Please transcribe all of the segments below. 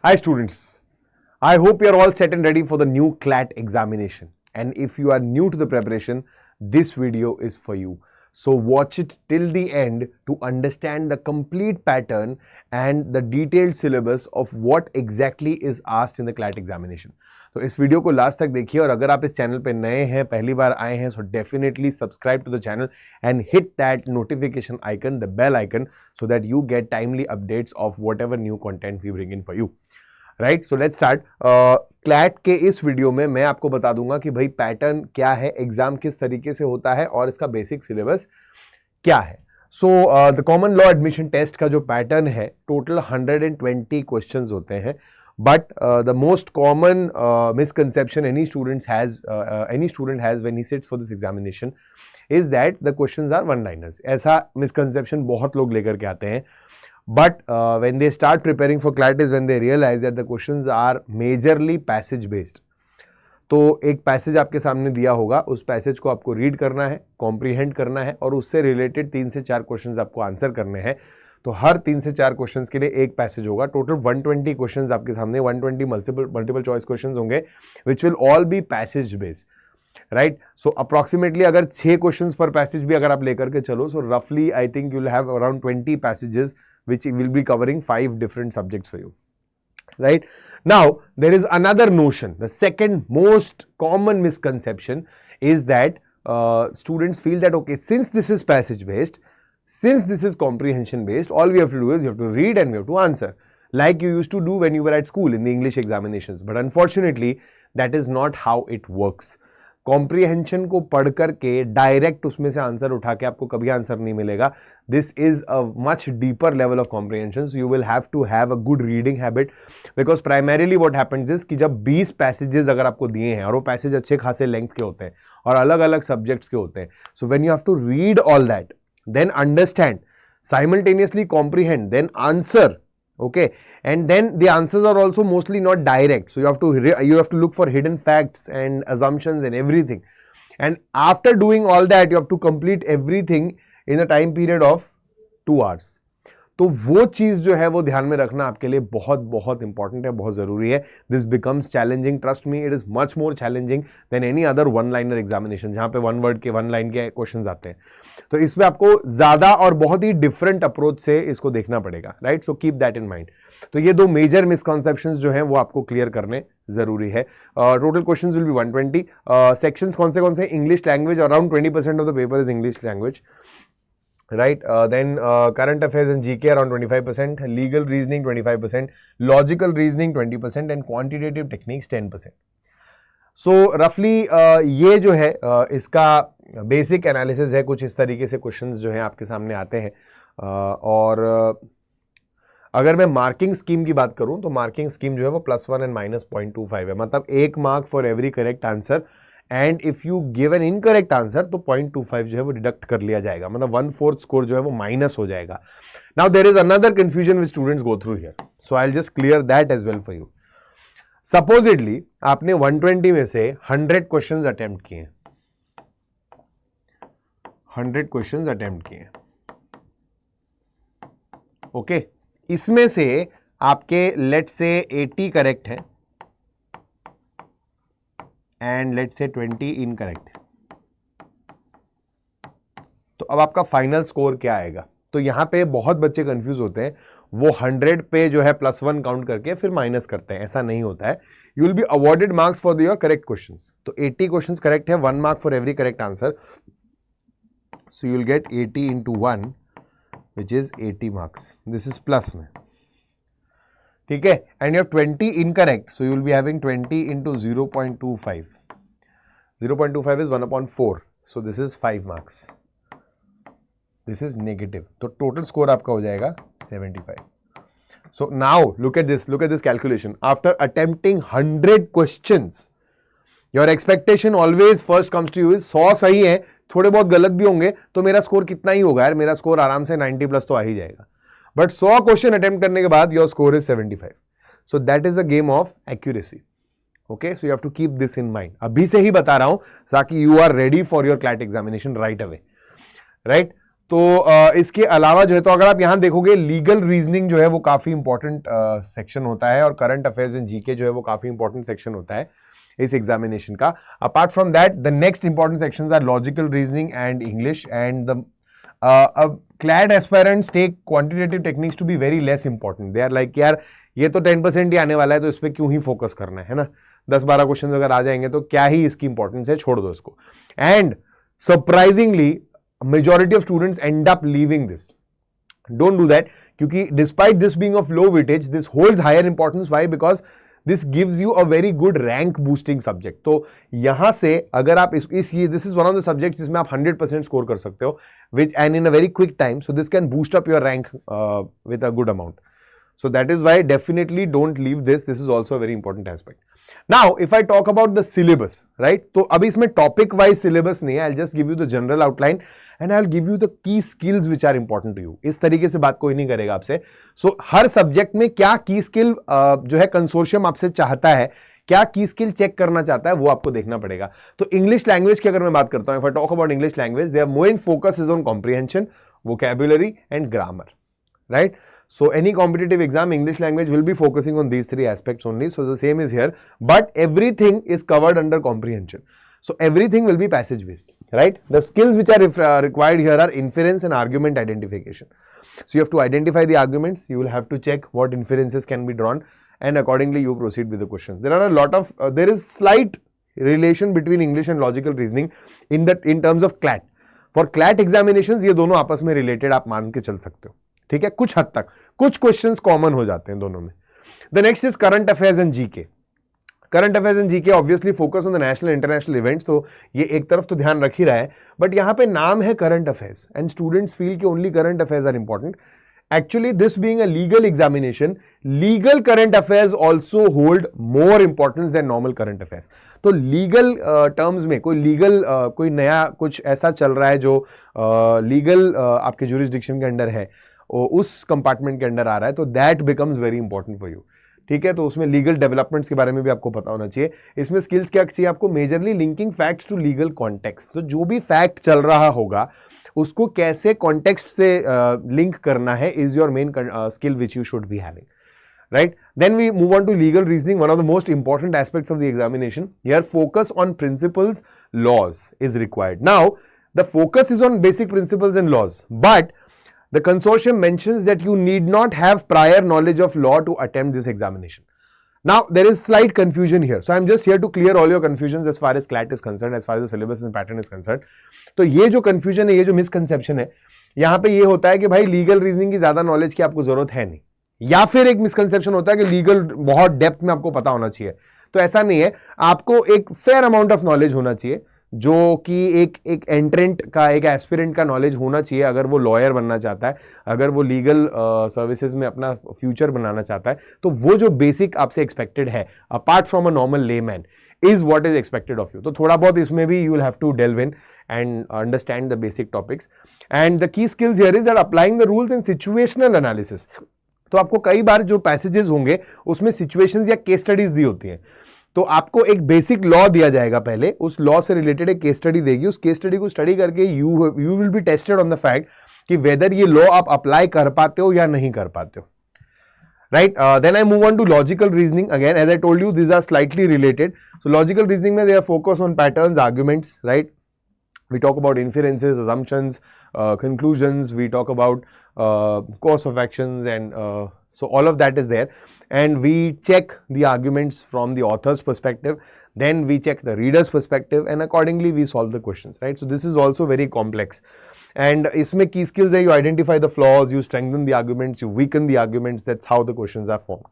Hi students, I hope you are all set and ready for the new CLAT examination. And if you are new to the preparation, this video is for you. So watch it till the end to understand the complete pattern and the detailed syllabus of what exactly is asked in the CLAT examination. तो इस video को last तक देखिए और अगर आप इस channel पे नए हैं, पहली बार आए हैं, so definitely subscribe to the channel and hit that notification icon, the bell icon, so that you get timely updates of whatever new content we bring in for you. Right, so let's start. CLAT के इस video में मैं आपको बता दूंगा कि भाई pattern क्या है, एग्जाम किस तरीके से होता है और इसका बेसिक सिलेबस क्या है. So the common law admission test का जो पैटर्न है, टोटल 120 क्वेश्चंस होते हैं. But the most common misconception any student has when he sits for this examination is that the questions are one liners. ऐसा misconception बहुत लोग लेकर के आते हैं. But when they start preparing for CLAT is when they realize that the questions are majorly passage based. तो एक passage आपके सामने दिया होगा, उस पैसेज को आपको रीड करना है, कॉम्प्रीहेंड करना है और उससे रिलेटेड 3 से 4 क्वेश्चंस आपको आंसर करने हैं. तो हर 3 से 4 क्वेश्चंस के लिए एक पैसेज होगा. टोटल 120 क्वेश्चंस आपके सामने, 120 मल्टीपल चॉइस क्वेश्चंस होंगे which will all B passage based. Right, so approximately अगर 6 क्वेश्चंस पर पैसेज भी अगर आप लेकर के चलो, सो रफली I think you will have around 20 passages which will be covering 5 different subjects for you. Right, now there is another notion. The second most common misconception is that students feel that okay, since this is passage based, since this is comprehension based, all we have to do is you have to read and we have to answer like you used to do when you were at school in the English examinations. But unfortunately that is not how it works. Comprehension को पढ़ करके direct उसमें से answer उठा के आपको कभी answer नहीं मिलेगा. This is a much deeper level of comprehension. You will have to have a good reading habit because primarily what happens is कि जब 20 पैसेजेस अगर आपको दिए हैं और वो पैसेज अच्छे खासे लेंथ के होते हैं और अलग अलग सब्जेक्ट्स के होते हैं, so when you have to read all that, then understand, simultaneously comprehend, then answer. Okay, and then the answers are also mostly not direct, so you have to look for hidden facts and assumptions and everything, and after doing all that you have to complete everything in a time period of 2 hours. तो वो चीज जो है वो ध्यान में रखना आपके लिए बहुत बहुत इंपॉर्टेंट है, बहुत जरूरी है. This becomes challenging, trust me, it is much more challenging than any other one liner examination जहां पे वन वर्ड के, वन लाइन के क्वेश्चंस आते हैं. तो इसमें आपको ज्यादा और बहुत ही डिफरेंट अप्रोच से इसको देखना पड़ेगा. Right, so keep that in mind. तो ये 2 मेजर मिसकॉन्सेप्शंस जो हैं वो आपको क्लियर करने जरूरी है. Total questions will be 120. Sections कौन से? English language, around 20% of the paper is English language. Right, then current affairs and GK around 25%, legal reasoning 25%, logical reasoning 20% and quantitative techniques 10%. So roughly ये जो है इसका basic analysis है. कुछ इस तरीके से क्वेश्चंस जो हैं आपके सामने आते हैं. और अगर मैं मार्किंग स्कीम की बात करूं तो मार्किंग स्कीम जो है वो +1 एंड -0.25 है. मतलब 1 mark for every correct answer, and if you give an incorrect answer तो 0.25 जो है वो डिडक्ट कर लिया जाएगा. मतलब 1/4 स्कोर जो है वो माइनस हो जाएगा. Now there is another confusion which students go through here, so I will just clear that as well for you. Supposedly आपने 120 में से 100 क्वेश्चंस अटेम्प्ट किए, 100 क्वेश्चंस अटेम्प्ट किए. ओके, इसमें से आपके लेट्स से 80 करेक्ट है एंड लेट्स से 20 इनकरेक्ट. तो अब आपका फाइनल स्कोर क्या आएगा? तो यहां पे बहुत बच्चे कंफ्यूज होते हैं. वो 100 पे जो है +1 काउंट करके फिर माइनस करते हैं. ऐसा नहीं होता है. You will be awarded marks for your correct questions. तो 80 क्वेश्चंस करेक्ट है, 1 mark for every correct answer. So you will get 80 into 1 which is 80 marks. This is plus में. ठीक है, and you have 20 incorrect, so you will be having 20 into 0.25. 0.25 is 1/4, so this is 5 marks. This is negative. तो total score आपका हो जाएगा 75. So now look at this calculation. After attempting 100 questions, your expectation always first comes to you is 100 सही है, थोड़े बहुत गलत भी होंगे तो मेरा स्कोर कितना ही होगा यार, मेरा स्कोर आराम से 90+ तो आ ही जाएगा. बट 100 क्वेश्चन अटेम्प्ट करने के बाद your score is 75. So that is a game of accuracy. Okay, so you have to keep this in mind. अभी से ही बता रहा हूं ताकि you are ready for your CLAT examination right away. Right, तो इसके अलावा जो है, तो अगर आप यहां देखोगे लीगल रीजनिंग जो है वो काफी इंपॉर्टेंट सेक्शन होता है, और करंट अफेयर्स इन जीके जो है वो काफी इंपॉर्टेंट सेक्शन होता है इस एग्जामिनेशन का. Apart from that the next important sections are logical reasoning and English, and the CLAT aspirants take quantitative techniques to be very less important. They are like यार ये तो 10% ही आने वाला है, तो इस पर क्यों ही फोकस करना है ना. 10-12 क्वेश्चन अगर आ जाएंगे तो क्या ही इसकी इंपॉर्टेंस है, छोड़ दो इसको. And surprisingly majority of students end up leaving this. Don't do that, क्योंकि despite this being of low weightage, this holds higher importance. Why? Because this gives you a very good rank boosting subject. तो यहां से अगर आप this is one of the subjects जिसमें आप 100% score कर सकते हो, which and in a very quick time, so this can boost up your rank with a good amount. So that is why definitely don't leave this. This is also a very important aspect. Now, if I talk about the syllabus, right? तो अभी इसमें topic wise syllabus नहीं है. I'll just give you the general outline and I'll give you the key skills which are important to you. इस तरीके से बात कोई नहीं करेगा आपसे. So हर subject में क्या key skill जो है कंसोर्शियम आपसे चाहता है, क्या की स्किल चेक करना चाहता है, वो आपको देखना पड़ेगा. तो इंग्लिश लैंग्वेज की अगर मैं बात करता हूं, if I talk about English language, their main focus is on comprehension, vocabulary and grammar, right? So any competitive exam, English language will be focusing on these three aspects only. So the same is here, but everything is covered under comprehension. So everything will be passage based, right? The skills which are required here are inference and argument identification. So you have to identify the arguments. You will have to check what inferences can be drawn, and accordingly you proceed with the questions. There are a lot of there is slight relation between English and logical reasoning in terms of CLAT. For CLAT examinations ये दोनों आपस में related आप मान के चल सकते हो, ठीक है. कुछ हद तक कुछ क्वेश्चंस कॉमन हो जाते हैं दोनों में. The next is current affairs and GK. Current affairs and GK obviously focus on the national international events, तो ये एक तरफ तो ध्यान रख ही रहा है, बट यहां पे नाम है current affairs and students feel कि only current affairs are important. Actually, this being a legal examination, legal current affairs also hold more importance than normal current affairs. तो legal terms में कोई legal कोई नया कुछ ऐसा चल रहा है जो legal आपके jurisdiction के अंडर है, उस कंपार्टमेंट के अंडर आ रहा है, तो that becomes very important for you, ठीक है. तो उसमें लीगल डेवलपमेंट्स के बारे में भी आपको पता होना चाहिए. इसमें स्किल्स क्या चाहिए आपको? Majorly linking facts to legal context. तो जो भी फैक्ट चल रहा होगा उसको कैसे कॉन्टेक्स्ट से लिंक करना है is your main skill which you should be having, right? Then we move on to legal reasoning, one of the most important aspects of the examination. Here focus on principles, laws is required. Now the focus is on basic principles and laws, but the consortium mentions that you need not have prior knowledge of law to attempt this examination. Now there is slight confusion here, so I'm just here to clear all your confusions as far as CLAT is concerned, as far as the syllabus and pattern is concerned. तो ये जो confusion है, ये जो misconception है, यहाँ पे ये होता है कि भाई लीगल रीजनिंग की ज्यादा नॉलेज की आपको जरूरत है नहीं, या फिर एक मिसकंसेप्शन होता है कि लीगल बहुत डेप्थ में आपको पता होना चाहिए. तो ऐसा नहीं है, आपको एक फेयर अमाउंट ऑफ नॉलेज होना चाहिए, जो कि एक एंट्रेंट का, एक एस्पिरेंट का नॉलेज होना चाहिए. अगर वो लॉयर बनना चाहता है, अगर वो लीगल सर्विसेज में अपना फ्यूचर बनाना चाहता है, तो वो जो बेसिक आपसे एक्सपेक्टेड है apart from a normal layman is what is expected of you. तो थोड़ा बहुत इसमें भी you will have to delve in and understand the basic topics. And the key skills here is that applying the rules in situational analysis. तो आपको कई बार जो passages होंगे उसमें सिचुएशंस या केस स्टडीज दी होती हैं, तो आपको एक बेसिक लॉ दिया जाएगा, पहले उस लॉ से रिलेटेड एक केस स्टडी देगी. उस केस स्टडी को स्टडी करके you will be tested on the fact कि वेदर ये लॉ आप अप्लाई कर पाते हो या नहीं कर पाते हो, right? Then I move on to logical reasoning. Again as I told you these are slightly related. So logical reasoning में they are focus on patterns, arguments, right? We talk about inferences, assumptions, conclusions. We talk about course of actions, and so all of that is there. And we check the arguments from the author's perspective. Then we check the reader's perspective, and accordingly we solve the questions, right? So this is also very complex. And इसमें key skills है, you identify the flaws, you strengthen the arguments, you weaken the arguments. That's how the questions are formed.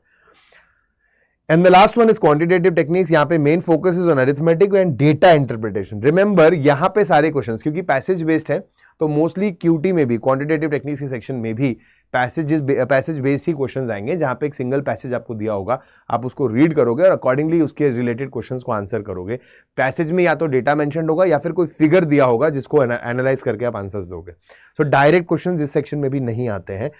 And the last one is quantitative techniques. यहाँ पे main focus is on arithmetic and data interpretation. Remember यहाँ पे सारे questions, क्योंकि passage based है, तो mostly QT में भी quantitative techniques के section में भी passage based ही questions आएंगे, जहाँ पे एक single passage आपको दिया होगा, आप उसको read करोगे और accordingly उसके related questions को answer करोगे. Passage में या तो data mentioned होगा या फिर कोई figure दिया होगा जिसको analyze करके आप answers दोगे. So direct questions इस section में भी नहीं आते हैं.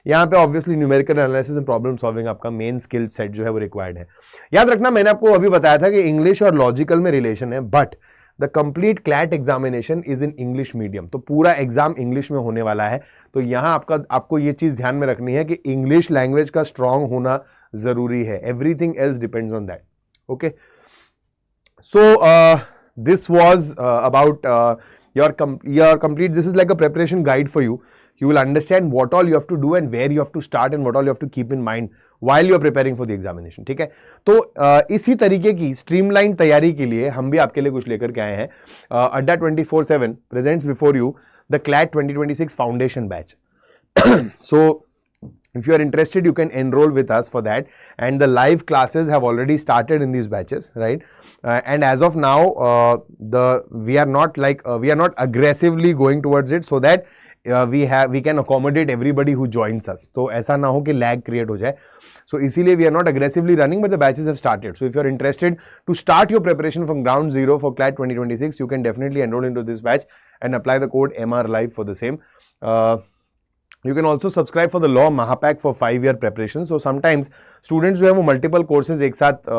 यहाँ पे obviously numerical analysis and problem solving आपका मेन स्किल सेट जो है वो रिक्वायर्ड है. याद रखना, मैंने आपको अभी बताया था कि इंग्लिश और लॉजिकल में रिलेशन है, but the complete CLAT examination is in English medium, तो पूरा एग्जाम इंग्लिश में होने वाला है। तो यहाँ आपको ये चीज ध्यान में रखनी है कि इंग्लिश लैंग्वेज का स्ट्रांग होना जरूरी है, everything else depends on that. Okay, so this was about your complete, this is like a preparation guide for you. You will understand what all you have to do and where you have to start and what all you have to keep in mind while you are preparing for the examination. ठीक है, तो इसी तरीके की streamline तैयारी के लिए हम भी आपके लिए कुछ लेकर के आए हैं। अड्डा 24/7 presents before you the CLAT 2026 foundation batch. So if you are interested, you can enroll with us for that, and the live classes have already started in these batches, right? And as of now, we are not aggressively going towards it, so that we can accommodate everybody who joins us. तो ऐसा ना हो कि lag create हो जाए. So इसीलिए we are not aggressively running, but the batches have started. So if you are interested to start your preparation from ground zero for CLAT 2026, you can definitely enroll into this batch and apply the code MRLive for the same. You can also subscribe for the Law Mahapack for 5-year preparation. So sometimes students जो है वो multiple courses एक साथ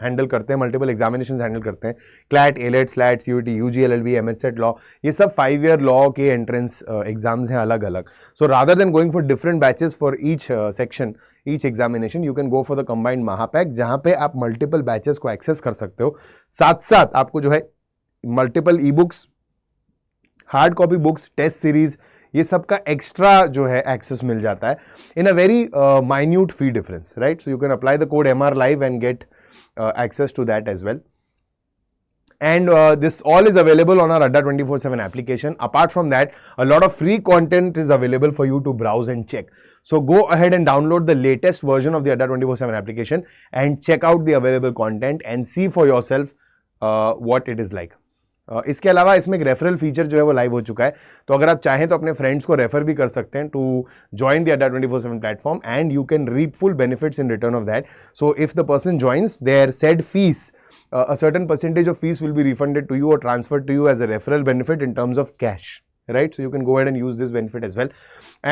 handle करते हैं, multiple examinations handle करते हैं, CLAT, ALET, SLAT, CUT, UG, LLB, MHSET Law, ये सब 5-year law के entrance exams हैं अलग अलग. So rather than going for different batches for each section, each examination, you can go for the combined Mahapack, जहाँ पे आप multiple batches को access कर सकते हो. साथ साथ आपको जो है multiple e-books, hard copy books, test series, ये सब का एक्स्ट्रा जो है एक्सेस मिल जाता है in a very minute fee difference, right? So you can apply the code MRLive and get access to that as well. And this all is available on our Adda 24/7 application. Apart from that, a lot of free content is available for you to browse and check. So go ahead and download the latest version of the Adda 24/7 application and check out the available content and see for yourself what it is like. इसके अलावा इसमें एक referral feature जो है वो live हो चुका है, तो अगर आप चाहें तो अपने फ्रेंड्स को रेफर भी कर सकते हैं to join the Adda 24/7 platform, and you can reap full benefits in return of that. So if the person joins, their said fees, a certain percentage of fees will be refunded to you or transferred to you as a referral benefit in terms of cash, right? So you can go ahead and use this benefit as well,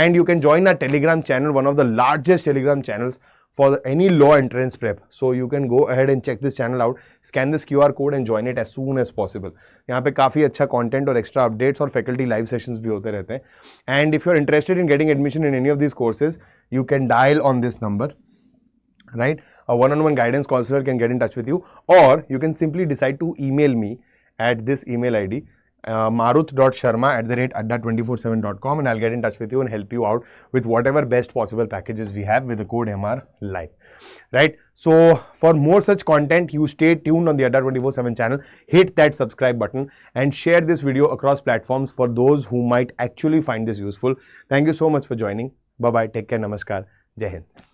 and you can join our Telegram channel, one of the largest Telegram channels for any law entrance prep. So you can go ahead and check this channel out, scan this QR code and join it as soon as possible. यहाँ पे काफ़ी अच्छा content और extra updates और faculty live sessions भी होते रहते हैं. And if you're interested in getting admission in any of these courses, you can dial on this number, right? A one-on-one guidance counselor can get in touch with you, or you can simply decide to email me at this email ID, maruth.sharma@adda247.com, and I'll get in touch with you and help you out with whatever best possible packages we have with the code MRLive, right? So for more such content, you stay tuned on the Adda 24/7 channel, hit that subscribe button and share this video across platforms for those who might actually find this useful. Thank you so much for joining. Bye bye, take care, namaskar, Jai Hind.